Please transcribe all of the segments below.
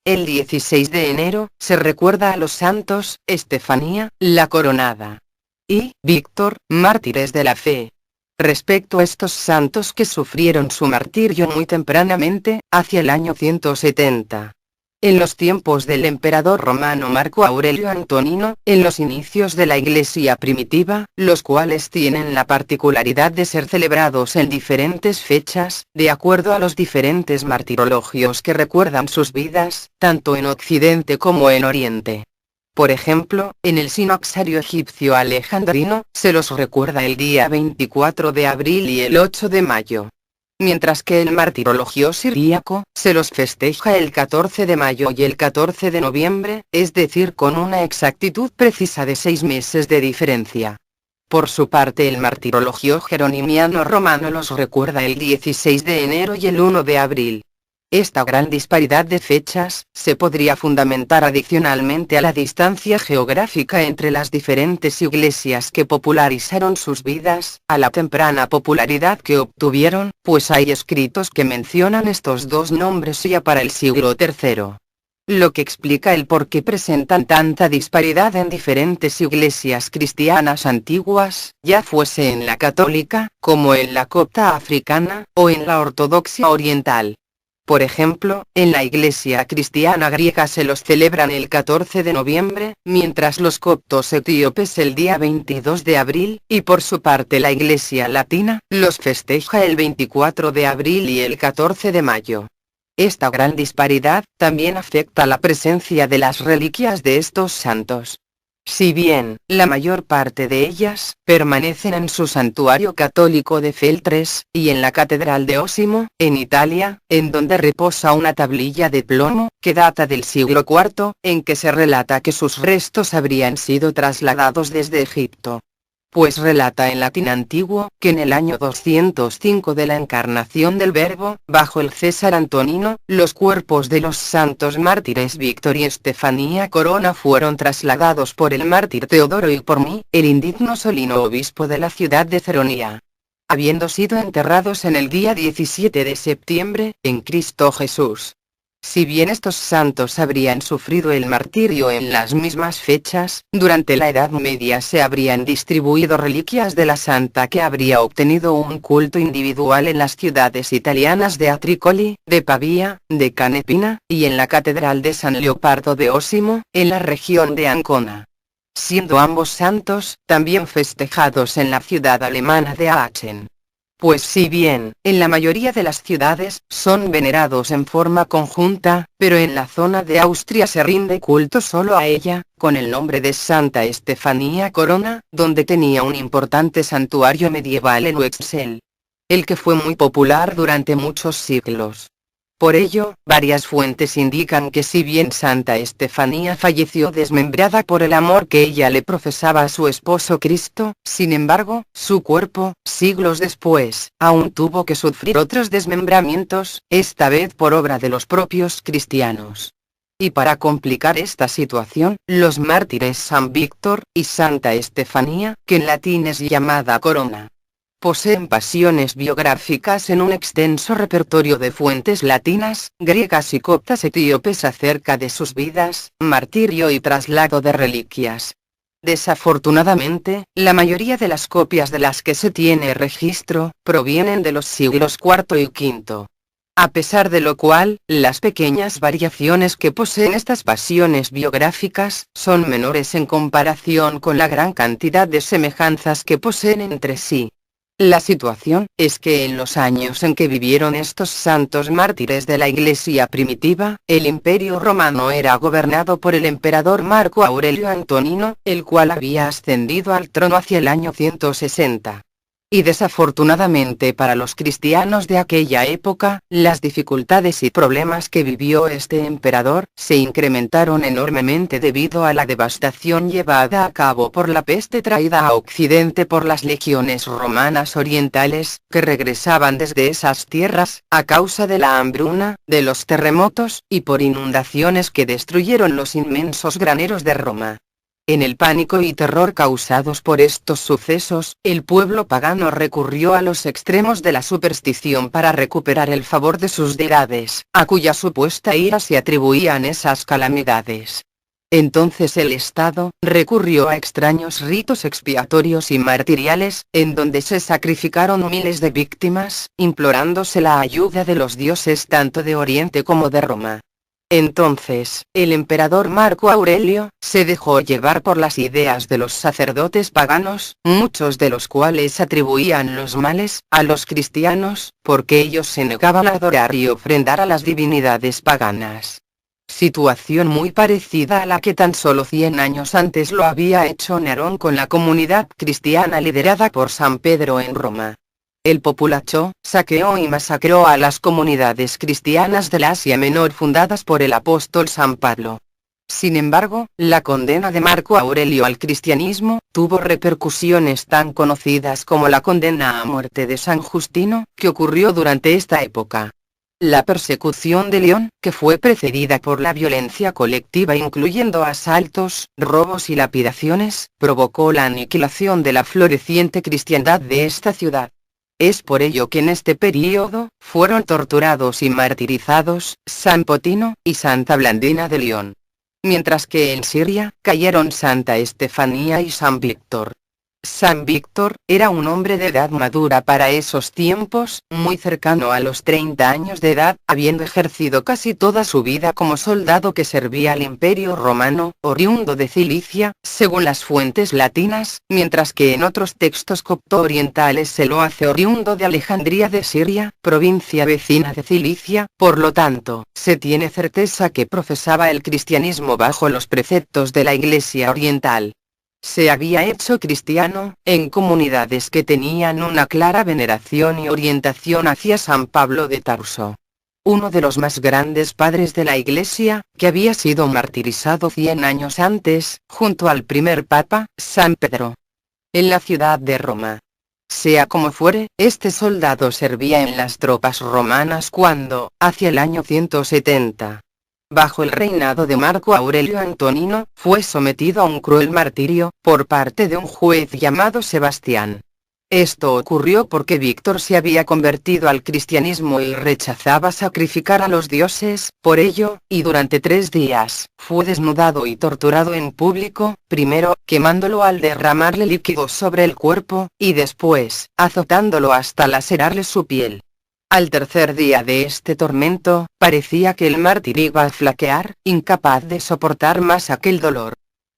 El 16 de enero, se recuerda a los santos, Estefanía, la Coronada, y Víctor, mártires de la fe. Respecto a estos santos que sufrieron su martirio muy tempranamente, hacia el año 170. En los tiempos del emperador romano Marco Aurelio Antonino, en los inicios de la Iglesia primitiva, los cuales tienen la particularidad de ser celebrados en diferentes fechas, de acuerdo a los diferentes martirologios que recuerdan sus vidas, tanto en Occidente como en Oriente. Por ejemplo, en el sinoxario egipcio alejandrino, se los recuerda el día 24 de abril y el 8 de mayo. Mientras que el martirologio siríaco, se los festeja el 14 de mayo y el 14 de noviembre, es decir con una exactitud precisa de 6 meses de diferencia. Por su parte el martirologio jeronimiano romano los recuerda el 16 de enero y el 1 de abril. Esta gran disparidad de fechas, se podría fundamentar adicionalmente a la distancia geográfica entre las diferentes iglesias que popularizaron sus vidas, a la temprana popularidad que obtuvieron, pues hay escritos que mencionan estos dos nombres ya para el siglo III. Lo que explica el por qué presentan tanta disparidad en diferentes iglesias cristianas antiguas, ya fuese en la católica, como en la copta africana, o en la ortodoxia oriental. Por ejemplo, en la iglesia cristiana griega se los celebran el 14 de noviembre, mientras los coptos etíopes el día 22 de abril, y por su parte la iglesia latina, los festeja el 24 de abril y el 14 de mayo. Esta gran disparidad, también afecta la presencia de las reliquias de estos santos. Si bien, la mayor parte de ellas, permanecen en su santuario católico de Feltres, y en la catedral de Osimo, en Italia, en donde reposa una tablilla de plomo, que data del siglo IV, en que se relata que sus restos habrían sido trasladados desde Egipto. Pues relata en latín antiguo, que en el año 205 de la encarnación del Verbo, bajo el César Antonino, los cuerpos de los santos mártires Víctor y Estefanía Corona fueron trasladados por el mártir Teodoro y por mí, el indigno Solino obispo de la ciudad de Ceronía. Habiendo sido enterrados en el día 17 de septiembre, en Cristo Jesús. Si bien estos santos habrían sufrido el martirio en las mismas fechas, durante la Edad Media se habrían distribuido reliquias de la santa que habría obtenido un culto individual en las ciudades italianas de Atricoli, de Pavía, de Canepina, y en la Catedral de San Leopardo de Osimo, en la región de Ancona. Siendo ambos santos, también festejados en la ciudad alemana de Aachen. Pues si bien, en la mayoría de las ciudades, son venerados en forma conjunta, pero en la zona de Austria se rinde culto solo a ella, con el nombre de Santa Estefanía Corona, donde tenía un importante santuario medieval en Wexel. El que fue muy popular durante muchos siglos. Por ello, varias fuentes indican que si bien Santa Estefanía falleció desmembrada por el amor que ella le profesaba a su esposo Cristo, sin embargo, su cuerpo, siglos después, aún tuvo que sufrir otros desmembramientos, esta vez por obra de los propios cristianos. Y para complicar esta situación, los mártires San Víctor y Santa Estefanía, que en latín es llamada Corona, poseen pasiones biográficas en un extenso repertorio de fuentes latinas, griegas y coptas etíopes acerca de sus vidas, martirio y traslado de reliquias. Desafortunadamente, la mayoría de las copias de las que se tiene registro, provienen de los siglos IV y V. A pesar de lo cual, las pequeñas variaciones que poseen estas pasiones biográficas, son menores en comparación con la gran cantidad de semejanzas que poseen entre sí. La situación, es que en los años en que vivieron estos santos mártires de la Iglesia primitiva, el Imperio Romano era gobernado por el emperador Marco Aurelio Antonino, el cual había ascendido al trono hacia el año 160. Y desafortunadamente para los cristianos de aquella época, las dificultades y problemas que vivió este emperador, se incrementaron enormemente debido a la devastación llevada a cabo por la peste traída a Occidente por las legiones romanas orientales, que regresaban desde esas tierras, a causa de la hambruna, de los terremotos, y por inundaciones que destruyeron los inmensos graneros de Roma. En el pánico y terror causados por estos sucesos, el pueblo pagano recurrió a los extremos de la superstición para recuperar el favor de sus deidades, a cuya supuesta ira se atribuían esas calamidades. Entonces el Estado recurrió a extraños ritos expiatorios y martiriales, en donde se sacrificaron miles de víctimas, implorándose la ayuda de los dioses tanto de Oriente como de Roma. Entonces, el emperador Marco Aurelio, se dejó llevar por las ideas de los sacerdotes paganos, muchos de los cuales atribuían los males a los cristianos, porque ellos se negaban a adorar y ofrendar a las divinidades paganas. Situación muy parecida a la que tan solo 100 años antes lo había hecho Nerón con la comunidad cristiana liderada por San Pedro en Roma. El populacho saqueó y masacró a las comunidades cristianas del Asia Menor fundadas por el apóstol San Pablo. Sin embargo, la condena de Marco Aurelio al cristianismo tuvo repercusiones tan conocidas como la condena a muerte de San Justino, que ocurrió durante esta época. La persecución de León, que fue precedida por la violencia colectiva incluyendo asaltos, robos y lapidaciones, provocó la aniquilación de la floreciente cristiandad de esta ciudad. Es por ello que en este período, fueron torturados y martirizados, San Potino, y Santa Blandina de León. Mientras que en Siria, cayeron Santa Estefanía y San Víctor. San Víctor, era un hombre de edad madura para esos tiempos, muy cercano a los 30 años de edad, habiendo ejercido casi toda su vida como soldado que servía al Imperio Romano, oriundo de Cilicia, según las fuentes latinas, mientras que en otros textos copto-orientales se lo hace oriundo de Alejandría de Siria, provincia vecina de Cilicia, por lo tanto, se tiene certeza que profesaba el cristianismo bajo los preceptos de la Iglesia Oriental. Se había hecho cristiano, en comunidades que tenían una clara veneración y orientación hacia San Pablo de Tarso. Uno de los más grandes padres de la Iglesia, que había sido martirizado 100 años antes, junto al primer papa, San Pedro. En la ciudad de Roma. Sea como fuere, este soldado servía en las tropas romanas cuando, hacia el año 170, bajo el reinado de Marco Aurelio Antonino, fue sometido a un cruel martirio, por parte de un juez llamado Sebastián. Esto ocurrió porque Víctor se había convertido al cristianismo y rechazaba sacrificar a los dioses, por ello, y durante 3 días, fue desnudado y torturado en público, primero, quemándolo al derramarle líquidos sobre el cuerpo, y después, azotándolo hasta lacerarle su piel. Al tercer día de este tormento, parecía que el mártir iba a flaquear, incapaz de soportar más aquel dolor.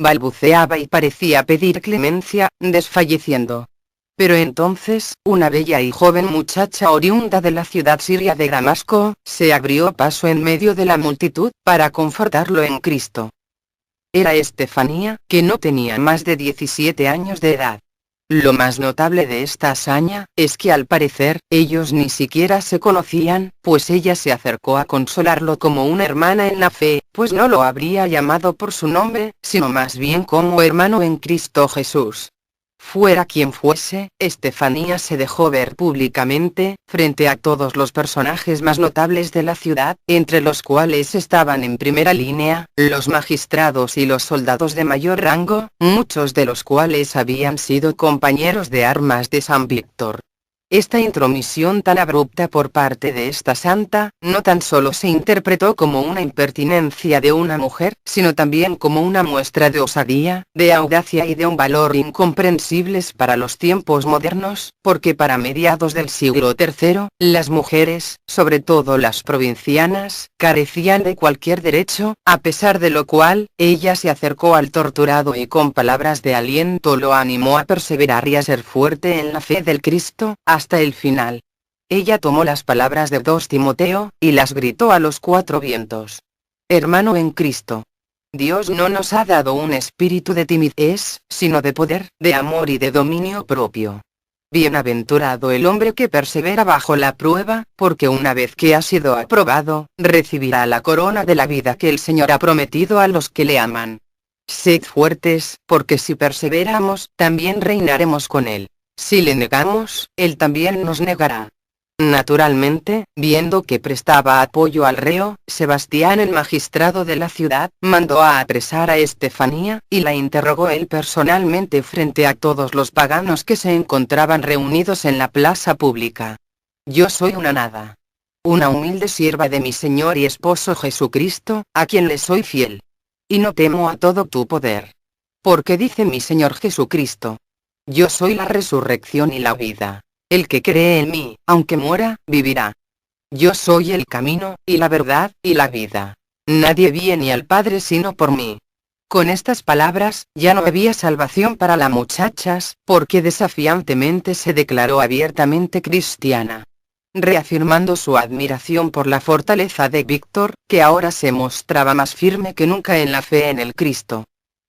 Balbuceaba y parecía pedir clemencia, desfalleciendo. Pero entonces, una bella y joven muchacha oriunda de la ciudad siria de Damasco, se abrió paso en medio de la multitud, para confortarlo en Cristo. Era Estefanía, que no tenía más de 17 años de edad. Lo más notable de esta hazaña, es que al parecer, ellos ni siquiera se conocían, pues ella se acercó a consolarlo como una hermana en la fe, pues no lo habría llamado por su nombre, sino más bien como hermano en Cristo Jesús. Fuera quien fuese, Estefanía se dejó ver públicamente, frente a todos los personajes más notables de la ciudad, entre los cuales estaban en primera línea, los magistrados y los soldados de mayor rango, muchos de los cuales habían sido compañeros de armas de San Víctor. Esta intromisión tan abrupta por parte de esta santa, no tan solo se interpretó como una impertinencia de una mujer, sino también como una muestra de osadía, de audacia y de un valor incomprensibles para los tiempos modernos, porque para mediados del siglo III, las mujeres, sobre todo las provincianas, carecían de cualquier derecho, a pesar de lo cual, ella se acercó al torturado y con palabras de aliento lo animó a perseverar y a ser fuerte en la fe del Cristo, hasta el final. Ella tomó las palabras de 2 Timoteo, y las gritó a los 4 vientos. Hermano en Cristo. Dios no nos ha dado un espíritu de timidez, sino de poder, de amor y de dominio propio. Bienaventurado el hombre que persevera bajo la prueba, porque una vez que ha sido aprobado, recibirá la corona de la vida que el Señor ha prometido a los que le aman. Sed fuertes, porque si perseveramos, también reinaremos con Él. Si le negamos, Él también nos negará. Naturalmente, viendo que prestaba apoyo al reo, Sebastián el magistrado de la ciudad, mandó a apresar a Estefanía, y la interrogó él personalmente frente a todos los paganos que se encontraban reunidos en la plaza pública. Yo soy una nada. Una humilde sierva de mi Señor y esposo Jesucristo, a quien le soy fiel. Y no temo a todo tu poder. Porque dice mi Señor Jesucristo: yo soy la resurrección y la vida. El que cree en mí, aunque muera, vivirá. Yo soy el camino, y la verdad, y la vida. Nadie viene al Padre sino por mí. Con estas palabras, ya no había salvación para las muchachas, porque desafiantemente se declaró abiertamente cristiana. Reafirmando su admiración por la fortaleza de Víctor, que ahora se mostraba más firme que nunca en la fe en el Cristo.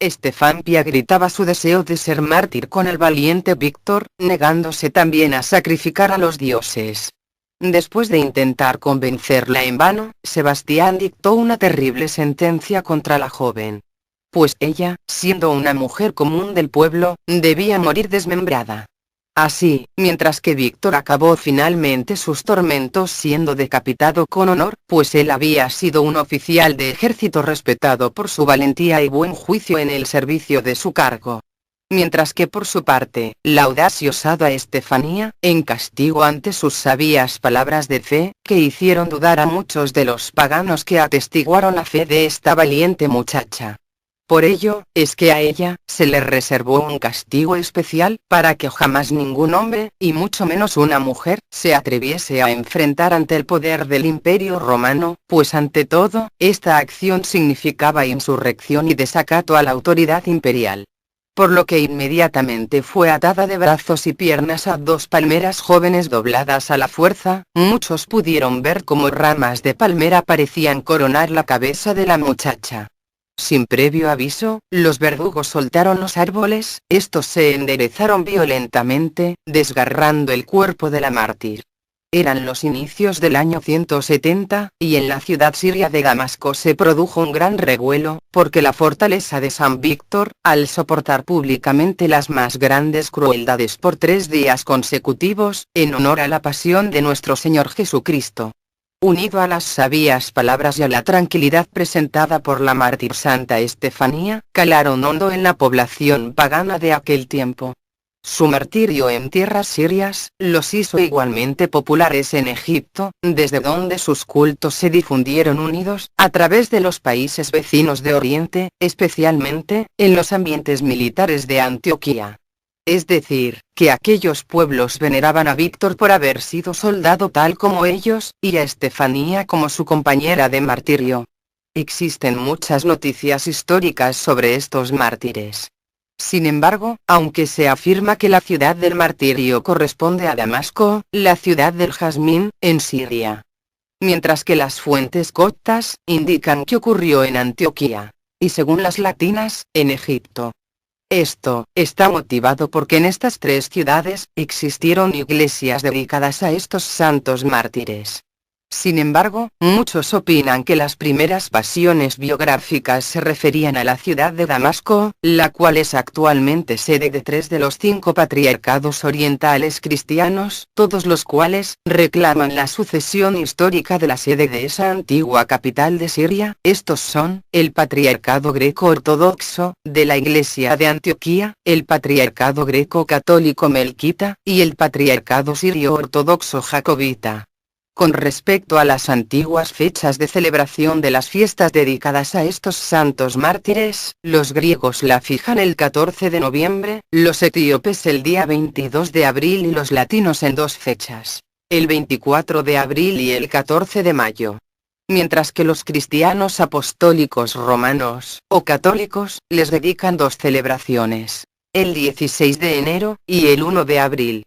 Estefanía gritaba su deseo de ser mártir con el valiente Víctor, negándose también a sacrificar a los dioses. Después de intentar convencerla en vano, Sebastián dictó una terrible sentencia contra la joven. Pues ella, siendo una mujer común del pueblo, debía morir desmembrada. Así, mientras que Víctor acabó finalmente sus tormentos siendo decapitado con honor, pues él había sido un oficial de ejército respetado por su valentía y buen juicio en el servicio de su cargo. Mientras que por su parte, la audaz y osada Estefanía, en castigo ante sus sabias palabras de fe, que hicieron dudar a muchos de los paganos que atestiguaron la fe de esta valiente muchacha. Por ello, es que a ella, se le reservó un castigo especial, para que jamás ningún hombre, y mucho menos una mujer, se atreviese a enfrentar ante el poder del Imperio Romano, pues ante todo, esta acción significaba insurrección y desacato a la autoridad imperial. Por lo que inmediatamente fue atada de brazos y piernas a dos palmeras jóvenes dobladas a la fuerza. Muchos pudieron ver cómo ramas de palmera parecían coronar la cabeza de la muchacha. Sin previo aviso, los verdugos soltaron los árboles, estos se enderezaron violentamente, desgarrando el cuerpo de la mártir. Eran los inicios del año 170, y en la ciudad siria de Damasco se produjo un gran revuelo, porque la fortaleza de San Víctor, al soportar públicamente las más grandes crueldades por 3 días consecutivos, en honor a la pasión de nuestro Señor Jesucristo, unido a las sabias palabras y a la tranquilidad presentada por la mártir Santa Estefanía, calaron hondo en la población pagana de aquel tiempo. Su martirio en tierras sirias, los hizo igualmente populares en Egipto, desde donde sus cultos se difundieron unidos, a través de los países vecinos de Oriente, especialmente, en los ambientes militares de Antioquía. Es decir, que aquellos pueblos veneraban a Víctor por haber sido soldado tal como ellos, y a Estefanía como su compañera de martirio. Existen muchas noticias históricas sobre estos mártires. Sin embargo, aunque se afirma que la ciudad del martirio corresponde a Damasco, la ciudad del jazmín, en Siria. Mientras que las fuentes coptas indican que ocurrió en Antioquía, y según las latinas, en Egipto. Esto está motivado porque en estas 3 ciudades existieron iglesias dedicadas a estos santos mártires. Sin embargo, muchos opinan que las primeras pasiones biográficas se referían a la ciudad de Damasco, la cual es actualmente sede de 3 de los 5 patriarcados orientales cristianos, todos los cuales reclaman la sucesión histórica de la sede de esa antigua capital de Siria. Estos son, el patriarcado greco-ortodoxo, de la Iglesia de Antioquía, el patriarcado greco-católico melquita, y el patriarcado sirio-ortodoxo jacobita. Con respecto a las antiguas fechas de celebración de las fiestas dedicadas a estos santos mártires, los griegos la fijan el 14 de noviembre, los etíopes el día 22 de abril y los latinos en 2 fechas, el 24 de abril y el 14 de mayo. Mientras que los cristianos apostólicos romanos, o católicos, les dedican 2 celebraciones, el 16 de enero, y el 1 de abril.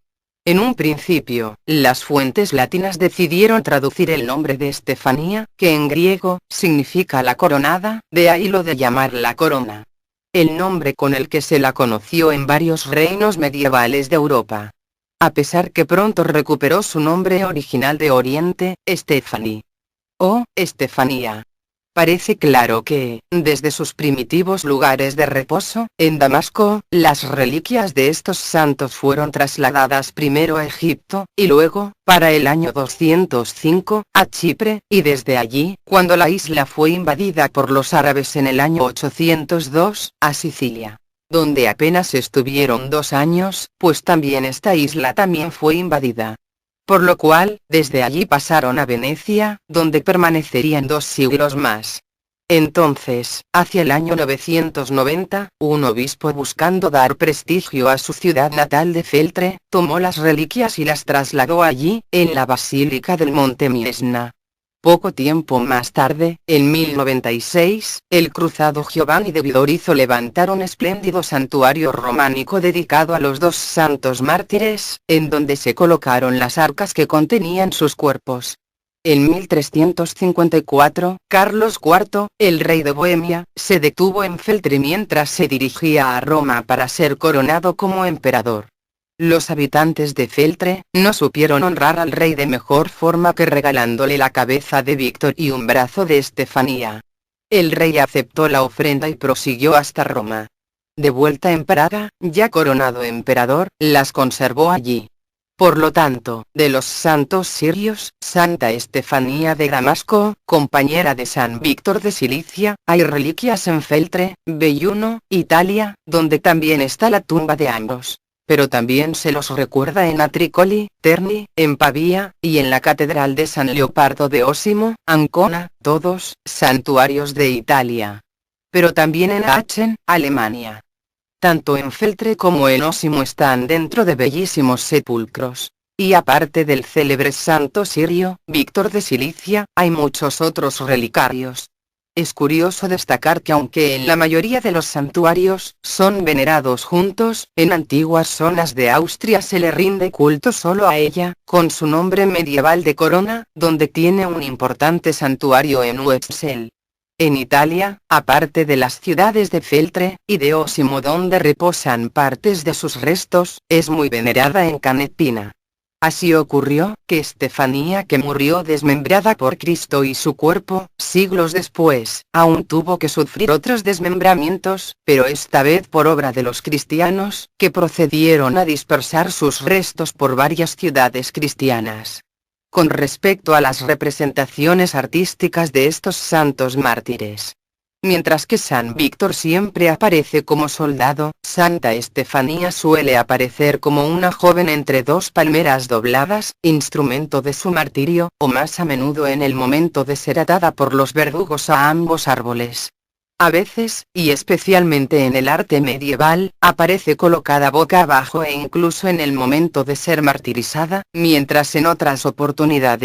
En un principio, las fuentes latinas decidieron traducir el nombre de Estefanía, que en griego, significa la coronada, de ahí lo de llamarla corona. El nombre con el que se la conoció en varios reinos medievales de Europa. A pesar que pronto recuperó su nombre original de Oriente, Stephanie. O Estefanía. Parece claro que, desde sus primitivos lugares de reposo, en Damasco, las reliquias de estos santos fueron trasladadas primero a Egipto, y luego, para el año 205, a Chipre, y desde allí, cuando la isla fue invadida por los árabes en el año 802, a Sicilia, donde apenas estuvieron 2 años, pues también esta isla también fue invadida. Por lo cual, desde allí pasaron a Venecia, donde permanecerían 2 siglos más. Entonces, hacia el año 990, un obispo, buscando dar prestigio a su ciudad natal de Feltre, tomó las reliquias y las trasladó allí, en la Basílica del Monte Miesna. Poco tiempo más tarde, en 1096, el cruzado Giovanni de Vidor hizo levantar un espléndido santuario románico dedicado a los 2 santos mártires, en donde se colocaron las arcas que contenían sus cuerpos. En 1354, Carlos IV, el rey de Bohemia, se detuvo en Feltre mientras se dirigía a Roma para ser coronado como emperador. Los habitantes de Feltre no supieron honrar al rey de mejor forma que regalándole la cabeza de Víctor y un brazo de Estefanía. El rey aceptó la ofrenda y prosiguió hasta Roma. De vuelta en Praga, ya coronado emperador, las conservó allí. Por lo tanto, de los santos sirios, Santa Estefanía de Damasco, compañera de San Víctor de Cilicia, hay reliquias en Feltre, Belluno, Italia, donde también está la tumba de ambos. Pero también se los recuerda en Atricoli, Terni, en Pavía, y en la Catedral de San Leopardo de Osimo, Ancona, todos santuarios de Italia. Pero también en Aachen, Alemania. Tanto en Feltre como en Osimo están dentro de bellísimos sepulcros. Y aparte del célebre santo sirio, Víctor de Cilicia, hay muchos otros relicarios. Es curioso destacar que aunque en la mayoría de los santuarios son venerados juntos, en antiguas zonas de Austria se le rinde culto solo a ella, con su nombre medieval de Corona, donde tiene un importante santuario en Wesel. En Italia, aparte de las ciudades de Feltre y de Osimo donde reposan partes de sus restos, es muy venerada en Canetina. Así ocurrió, que Estefanía, que murió desmembrada por Cristo y su cuerpo, siglos después, aún tuvo que sufrir otros desmembramientos, pero esta vez por obra de los cristianos, que procedieron a dispersar sus restos por varias ciudades cristianas. Con respecto a las representaciones artísticas de estos santos mártires, mientras que San Víctor siempre aparece como soldado, Santa Estefanía suele aparecer como una joven entre 2 palmeras dobladas, instrumento de su martirio, o más a menudo en el momento de ser atada por los verdugos a ambos árboles. A veces, y especialmente en el arte medieval, aparece colocada boca abajo e incluso en el momento de ser martirizada, mientras en otras oportunidades